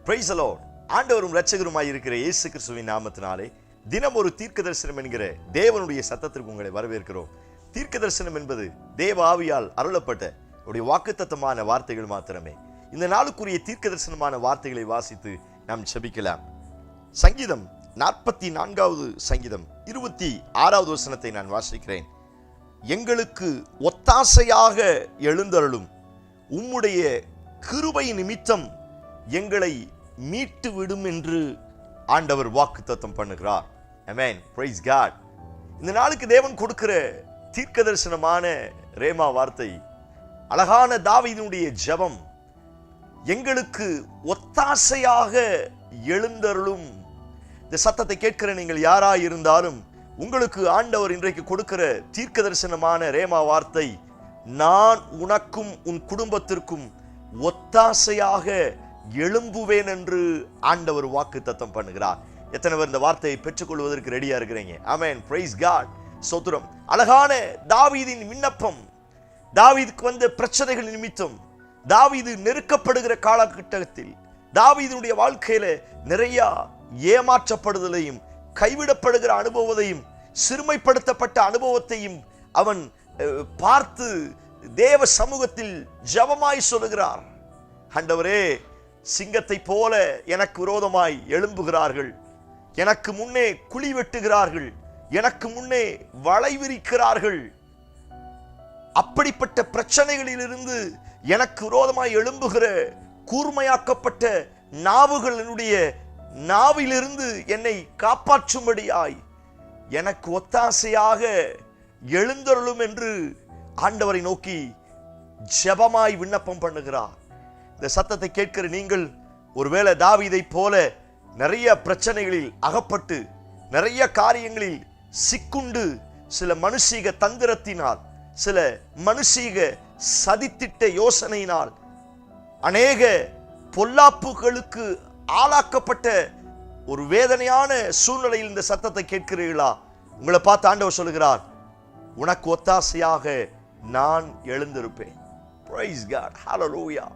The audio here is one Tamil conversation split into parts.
Price the Lord. ஆண்டவரும் இரட்சகருமாய் இருக்கிற இயேசு கிறிஸ்துவின் நாமத்தினாலே தினம் ஒரு தீர்க்க தரிசனம் என்கிற தேவனுடைய சத்தத்திற்கு உங்களை வரவேற்கிறோம். தீர்க்க தரிசனம் என்பது தேவ ஆவியால் அருளப்பட்ட ஒரு வாக்குத்தத்தமான வார்த்தைகள் மாத்திரமே. இந்த நாளுக்குரிய தீர்க்க தரிசனமான வார்த்தைகளை வாசித்து நாம் ஜெபிக்கலாம். சங்கீதம் 44வது சங்கீதம் 26வது வசனத்தை நான் வாசிக்கிறேன். எங்களுக்கு ஒத்தாசையாக எழுந்தருளும், உம்முடைய கிருபை நிமித்தம் எங்களை மீட்டு விடும் என்று ஆண்டவர் வாக்குத்தத்தம் பண்ணுகிறார். ஆமென். Praise God. இந்த நாளுக்கு தேவன் கொடுக்கிற தீர்க்க தரிசனமான ரேமா வார்த்தை, அழகான தாவீதுடைய ஜெபம், எங்களுக்கு ஒத்தாசையாக எழுந்தருளும். இந்த சத்தத்தை கேட்கிற நீங்கள் யாராய் இருந்தாலும் உங்களுக்கு ஆண்டவர் இன்றைக்கு கொடுக்கிற தீர்க்க தரிசனமான ரேமா வார்த்தை, நான் உனக்கும் உன் குடும்பத்திற்கும் ஒத்தாசையாக எழும்புவேன் என்று ஆண்டவர் வாக்குத்தத்தம் பண்ணுகிறார். எத்தனை பேர் இந்த வார்த்தையை பெற்றுக்கொள்வதற்கு ரெடியா இருக்கிறீங்க? ஆமென். Praise God. ஸ்தோத்திரம். அழகான தாவீதின் விண்ணப்பம், தாவீதுக்கு வந்த பிரச்சனைகள் நிமித்தம், தாவீது நெருக்கப்படுகிற காலகட்டத்தில் தாவீதுடைய வாழ்க்கையில நிறைய ஏமாற்றப்படுதலையும் கைவிடப்படுகிற அனுபவத்தையும் சிறுமைப்படுத்தப்பட்ட அனுபவத்தையும் அவன் பார்த்து தேவ சமூகத்தில் ஜெபமாய் சொல்லுகிறார். ஆண்டவரே, சிங்கத்தை போல எனக்கு விரோதமாய் எழும்புகிறார்கள், எனக்கு முன்னே குழி வெட்டுகிறார்கள், எனக்கு முன்னே வலை விரிக்கிறார்கள். அப்படிப்பட்ட பிரச்சனைகளிலிருந்து எனக்கு விரோதமாய் எழும்புகிற கூர்மையாக்கப்பட்ட நாவுகளினுடைய நாவிலிருந்து என்னை காப்பாற்றும்படியாய் எனக்கு ஒத்தாசையாக எழுந்தருளும் என்று ஆண்டவரை நோக்கி ஜெபமாய் விண்ணப்பம் பண்ணுகிறார். இந்த சத்தத்தை கேட்கிற நீங்கள் ஒருவேளை தாவீதை போல நிறைய பிரச்சனைகளில் அகப்பட்டு, நிறைய காரியங்களில் சிக்குண்டு, சில மனுஷீக தந்திரத்தினால், சில மனுஷீக சதித்திட்ட யோசனையினால் அநேக பொல்லாப்புகளுக்கு ஆளாக்கப்பட்ட ஒரு வேதனையான சூழ்நிலையில் இந்த சத்தத்தை கேட்கிறீர்களா? உங்களை பார்த்து ஆண்டவர் சொல்லுகிறார், உனக்கு ஒத்தாசையாக நான் எழுந்திருப்பேன். Praise God. Hallelujah.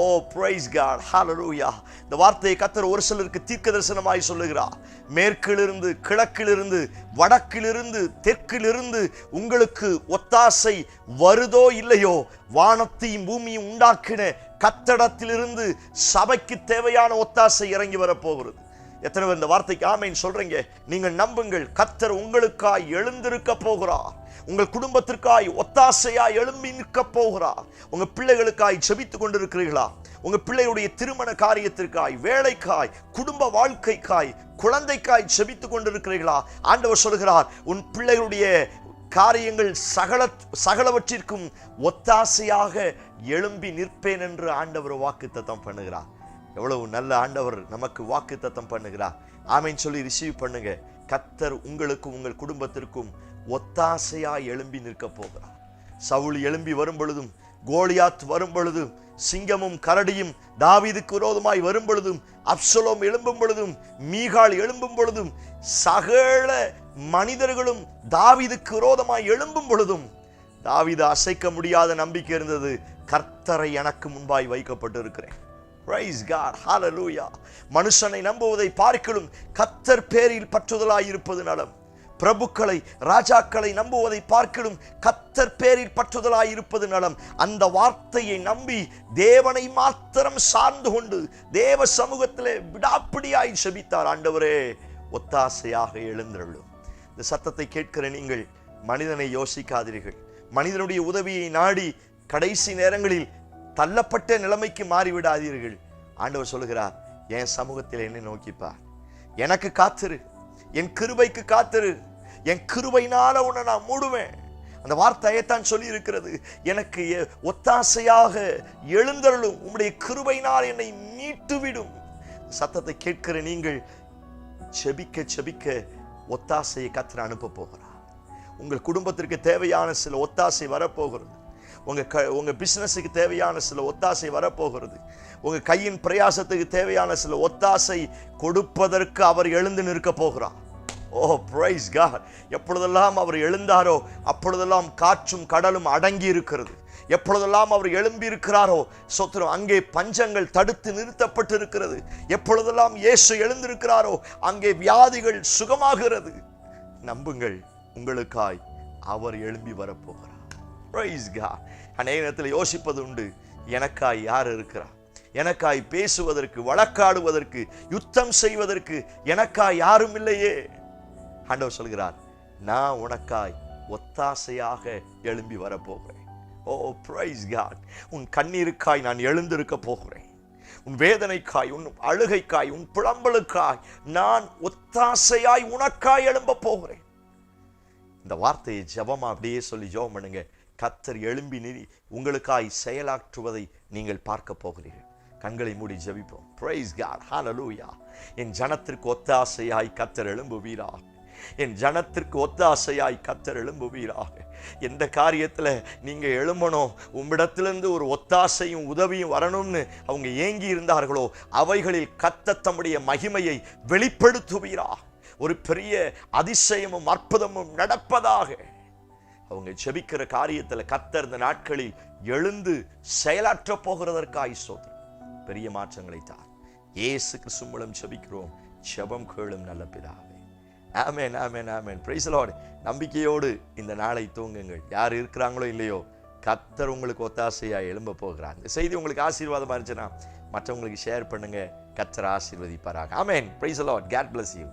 Oh, praise God. Hallelujah. இந்த வார்த்தையை கர்த்தர் ஒரு சிலருக்கு தீர்க்க தரிசனமாய் சொல்லுகிறார். மேற்கிலிருந்து, கிழக்கிலிருந்து, வடக்கிலிருந்து, தெற்கிலிருந்து உங்களுக்கு ஒத்தாசை வருதோ இல்லையோ, வானத்தையும் பூமியும் உண்டாக்கின கர்த்தரிடத்திலிருந்து சபைக்கு தேவையான ஒத்தாசை இறங்கி வரப்போகிறது. எத்தனை பேர் இந்த வார்த்தைக்கு ஆமென் சொல்றீங்க? நீங்கள் நம்புங்கள். கர்த்தர் உங்களுக்காய் எழுந்திருக்க போகிறார். உங்கள் குடும்பத்திற்காய் ஒத்தாசையாய் எழும்பி நிற்க போகிறார். உங்க பிள்ளைகளுக்காய் ஜெபித்துக் கொண்டிருக்கிறீர்களா? உங்க பிள்ளைகளுடைய திருமண காரியத்திற்காய், வேலைக்காய், குடும்ப வாழ்க்கைக்காய், குழந்தைக்காய் ஜெபித்துக் கொண்டிருக்கிறீர்களா? ஆண்டவர் சொல்கிறார், உன் பிள்ளைகளுடைய காரியங்கள் சகலவற்றிற்கும் ஒத்தாசையாக எழும்பி நிற்பேன் என்று ஆண்டவர் வாக்குத்தத்தம் பண்ணுகிறார். எவ்வளவு நல்ல ஆண்டவர் நமக்கு வாக்குத்தத்தம் பண்ணுகிறார். ஆமென் சொல்லி ரிசீவ் பண்ணுங்க. கர்த்தர் உங்களுக்கும் உங்கள் குடும்பத்திற்கும் ஒத்தாசையாய் எழும்பி நிற்க போகிறார். சவுல் எழும்பி வரும் பொழுதும், கோலியாத் வரும் பொழுதும், சிங்கமும் கரடியும் தாவீதுக்கு விரோதமாய் வரும் பொழுதும், அப்சலோம் எழும்பும் பொழுதும், மீகாள் எழும்பும் பொழுதும், சகல மனிதர்களும் தாவீதுக்கு விரோதமாய் எழும்பும் பொழுதும் தாவீது அசைக்க முடியாத நம்பிக்கை இருந்தது. கர்த்தரை எனக்கு முன்பாய் வைக்கப்பட்டு இருக்கிறேன். Praise God. Hallelujah. மனுஷனை நம்புவதை பார்க்கலும் கர்த்தர் பேரில் பற்றுதலாய் இருப்பது நலம். பிரபுக்களை, ராஜாக்களை நம்புவதை பார்க்கலும் கர்த்தர் பேரில் பற்றுதலாய் இருப்பது நலம். அந்த வார்த்தையை நம்பி தேவனை மாத்திரம் சார்ந்து கொண்டு தேவ சமூகத்திலே விடாப்பிடியாய் ஜெபித்தார். ஆண்டவரே, ஒத்தாசையாக எழுந்தருளும். இந்த சத்தத்தை கேட்கிற நீங்கள் மனிதனை யோசிக்காதீர்கள். மனிதனுடைய உதவியை நாடி கடைசி நேரங்களில் தள்ளப்பட்ட நிலைமைக்கு மாறிவிடாதீர்கள். ஆண்டவர் சொல்லுகிறார், என் சமூகத்தில் என்னை நோக்கிப்பார், எனக்கு காத்திரு, என் கிருபைக்கு காத்திரு, என் கிருபையினால உன்னை நான் மூடுவேன். அந்த வார்த்தையைத்தான் சொல்லி இருக்கிறது, எனக்கு ஒத்தாசையாக எழுந்தருளும், உம்முடைய கிருபையினால் என்னை மீட்டுவிடும். சத்தத்தை கேட்கிற நீங்கள் செபிக்க செபிக்க ஒத்தாசையை கர்த்தர் அனுப்ப போகிறார். உங்கள் குடும்பத்திற்கு தேவையான சில ஒத்தாசை வரப்போகிறது. உங்க பிசினஸுக்கு தேவையான சில ஒத்தாசை வரப்போகிறது. உங்க கையின் பிரயாசத்துக்கு தேவையான சில ஒத்தாசை கொடுப்பதற்கு அவர் எழுந்து நிற்க போகிறார். ஓ பிரைஸ் காட். எப்பொழுதெல்லாம் அவர் எழுந்தாரோ அப்பொழுதெல்லாம் காற்றும் கடலும் அடங்கி இருக்கிறது. எப்பொழுதெல்லாம் அவர் எழும்பி இருக்கிறாரோ சோத்திரம், அங்கே பஞ்சங்கள் தடுத்து நிறுத்தப்பட்டு இருக்கிறது. எப்பொழுதெல்லாம் இயேசு எழுந்திருக்கிறாரோ அங்கே வியாதிகள் சுகமாகிறது. நம்புங்கள், உங்களுக்காய் அவர் எழும்பி வரப்போகிறார். Praise God. அநேக நேரத்தில் யோசிப்பது உண்டு, எனக்காய் யார் இருக்கிறார்? எனக்காய் பேசுவதற்கு, வழக்காடுவதற்கு, யுத்தம் செய்வதற்கு எனக்காய் யாரும் இல்லையே. ஆண்டவர் சொல்கிறார், நான் உனக்காய் ஒத்தாசையாக எழும்பி வரப்போகிறேன். ஓ பிரைஸ் காட். உன் கண்ணீருக்காய் நான் எழுந்திருக்க போகிறேன். உன் வேதனைக்காய், உன் அழுகைக்காய், உன் புலம்பலுக்காய் நான் ஒத்தாசையாய் உனக்காய் எழும்ப போகிறேன். இந்த வார்த்தையை ஜெபமா அப்படியே சொல்லி ஜெபம் பண்ணுங்க. கர்த்தர் எழும்பி நிறி உங்களுக்காய் செயலாற்றுவதை நீங்கள் பார்க்க போகிறீர்கள். கண்களை மூடி ஜெபிப்போம். Price God. ஹல்லேலூயா. என் ஜனத்திற்கு ஒத்தாசையாய் கர்த்தர் எழும்புவீராக. என் ஜனத்திற்கு ஒத்தாசையாய் கர்த்தர் எழும்புவீராக. எந்த காரியத்துல நீங்க எழும்பணும், உம்மிடத்திலிருந்து ஒரு ஒத்தாசையும் உதவியும் வரணும்னு அவங்க ஏங்கி இருந்தார்களோ அவைகளில் கர்த்தர் தம்முடைய மகிமையை வெளிப்படுத்துவீராக. ஒரு பெரிய அதிசயமும் அற்புதமும் நடப்பதாக. அவங்க ஜெபிக்கிற காரியத்துல கர்த்தர் இந்த நாட்களில் எழுந்து செயலாற்ற போகிறதற்காய் ஸ்தோத்திரம். பெரிய மாற்றங்களை தார். இயேசு கிறிஸ்து மூலம் ஜெபிக்கிறோம். ஜெபம் கேளும் நல்ல பிதாவே. ஆமென், ஆமென், ஆமென். Praise the Lord. நம்பிக்கையோடு இந்த நாளை தூங்குங்கள். யார் இருக்கிறாங்களோ இல்லையோ, கர்த்தர் உங்களுக்கு ஒத்தாசையாய் எழும்ப போகிறார். இந்த செய்தி உங்களுக்கு ஆசீர்வாதமா இருந்துச்சுன்னா மற்றவங்களுக்கு ஷேர் பண்ணுங்க. கர்த்தர் ஆசீர்வதிப்பாராக. ஆமென். Praise the Lord. God bless you.